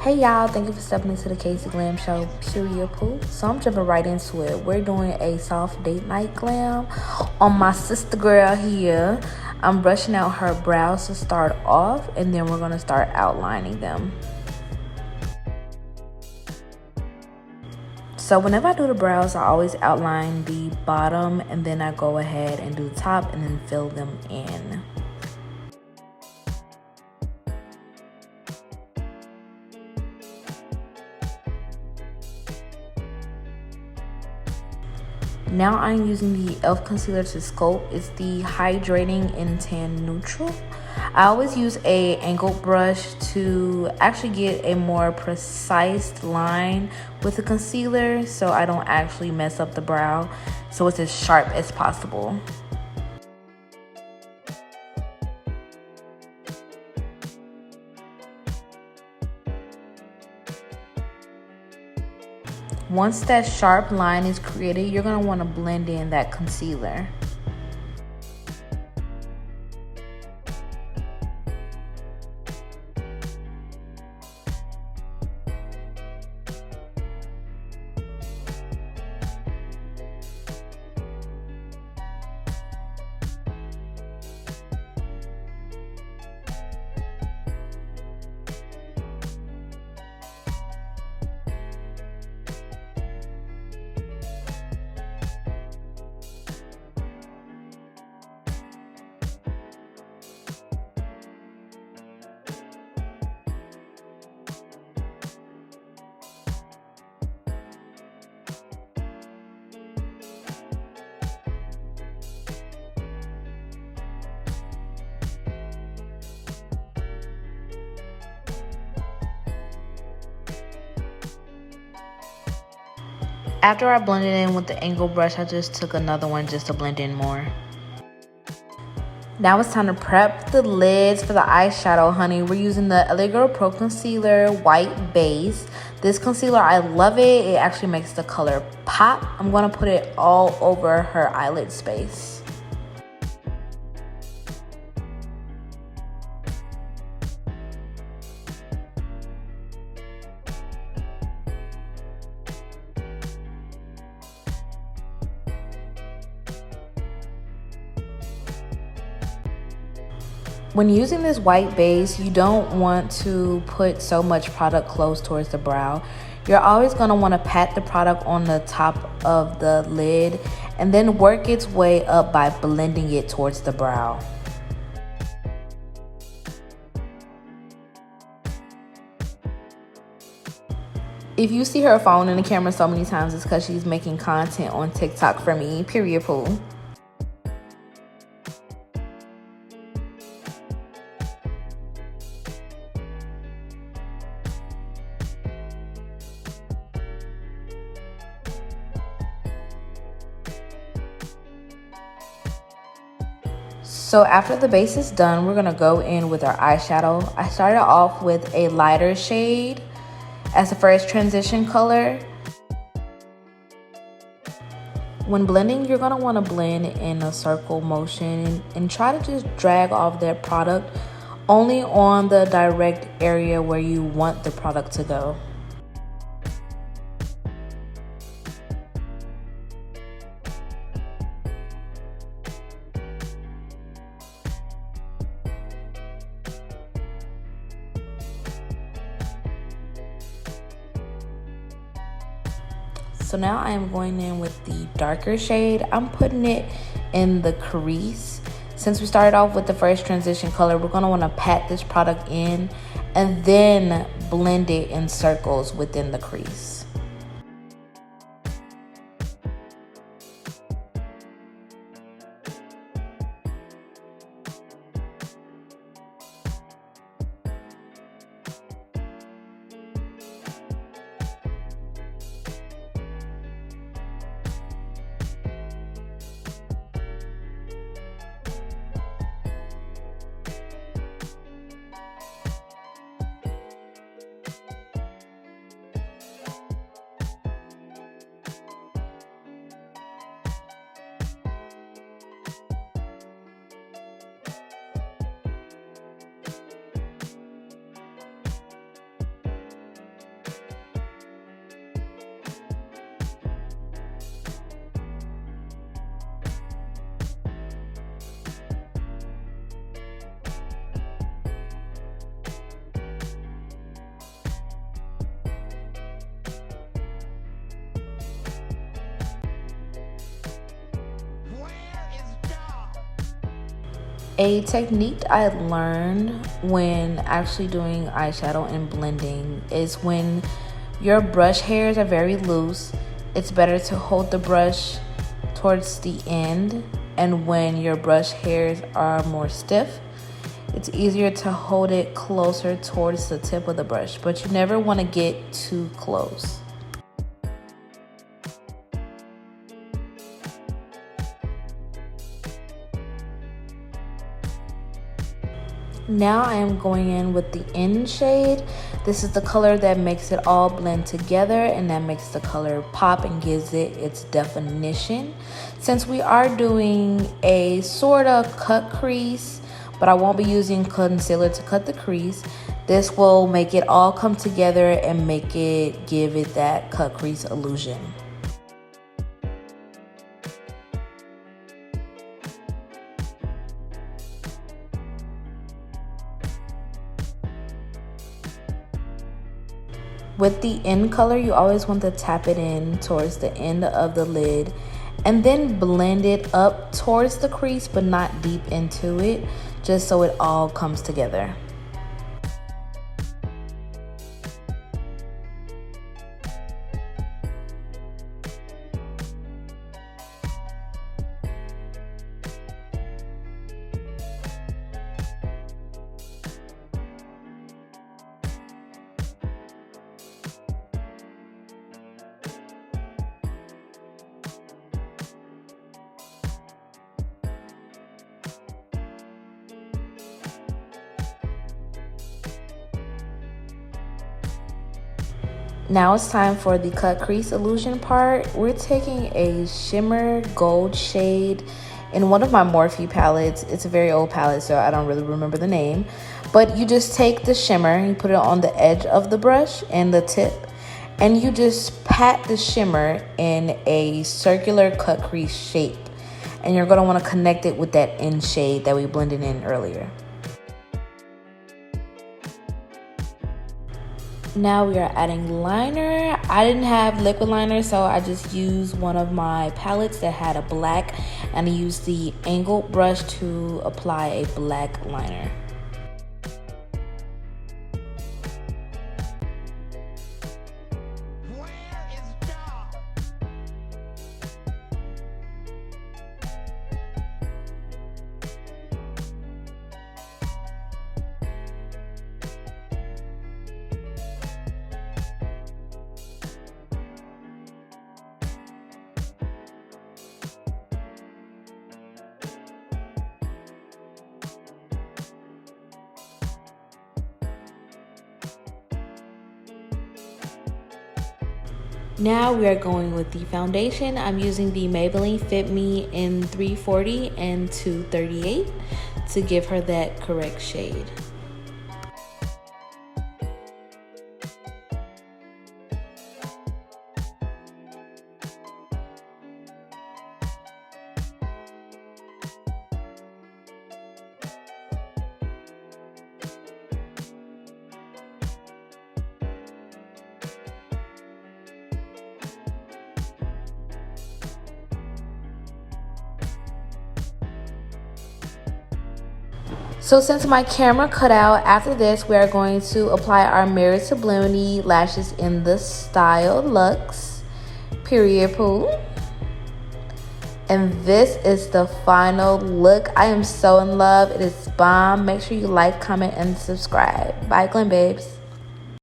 Hey y'all, thank you for stepping into the Casey Glam Show, period poo. So I'm jumping right into it. We're doing a soft date night glam on my sister girl here. I'm brushing out her brows to start off, and then we're gonna start outlining them. So whenever I do the brows, I always outline the bottom, and then I go ahead and do the top and then fill them in. Now I'm using the e.l.f. concealer to sculpt. It's the Hydrating in Tan Neutral. I always use a angled brush to actually get a more precise line with the concealer so I don't actually mess up the brow, so it's as sharp as possible. Once that sharp line is created, you're going to want to blend in that concealer. After I blended in with the angle brush, I just took another one just to blend in more. Now it's time to prep the lids for the eyeshadow, honey. We're using the LA Girl Pro Concealer White Base. This concealer, I love it. It actually makes the color pop. I'm going to put it all over her eyelid space. When using this white base, you don't want to put so much product close towards the brow. You're always going to want to pat the product on the top of the lid and then work its way up by blending it towards the brow. If you see her phone in the camera so many times, it's because she's making content on TikTok for me, period poo. So after the base is done, we're going to go in with our eyeshadow. I started off with a lighter shade as the first transition color. When blending, you're going to want to blend in a circle motion and try to just drag off that product only on the direct area where you want the product to go. So now I am going in with the darker shade. I'm putting it in the crease. Since we started off with the first transition color, we're going to want to pat this product in and then blend it in circles within the crease. A technique I learned when actually doing eyeshadow and blending is when your brush hairs are very loose, it's better to hold the brush towards the end, and when your brush hairs are more stiff, it's easier to hold it closer towards the tip of the brush, but you never want to get too close. Now I am going in with the in shade. This is the color that makes it all blend together and that makes the color pop and gives it its definition. Since we are doing a sort of cut crease, but I won't be using concealer to cut the crease, this will make it all come together and give it that cut crease illusion. With the in color, you always want to tap it in towards the end of the lid and then blend it up towards the crease, but not deep into it, just so it all comes together. Now it's time for the cut crease illusion part. We're taking a shimmer gold shade in one of my Morphe palettes. It's a very old palette, so I don't really remember the name. But you just take the shimmer and you put it on the edge of the brush and the tip, and you just pat the shimmer in a circular cut crease shape. And you're going to want to connect it with that in shade that we blended in earlier. Now we are adding liner. I didn't have liquid liner, so I just used one of my palettes that had a black, and I used the angled brush to apply a black liner. Now we are going with the foundation. I'm using the Maybelline Fit Me in 340 and 238 to give her that correct shade. So since my camera cut out, after this we are going to apply our Mirror Sublimity lashes in the style Luxe Period Pool. And this is the final look. I am so in love. It is bomb. Make sure you like, comment, and subscribe. Bye, Glam Babes.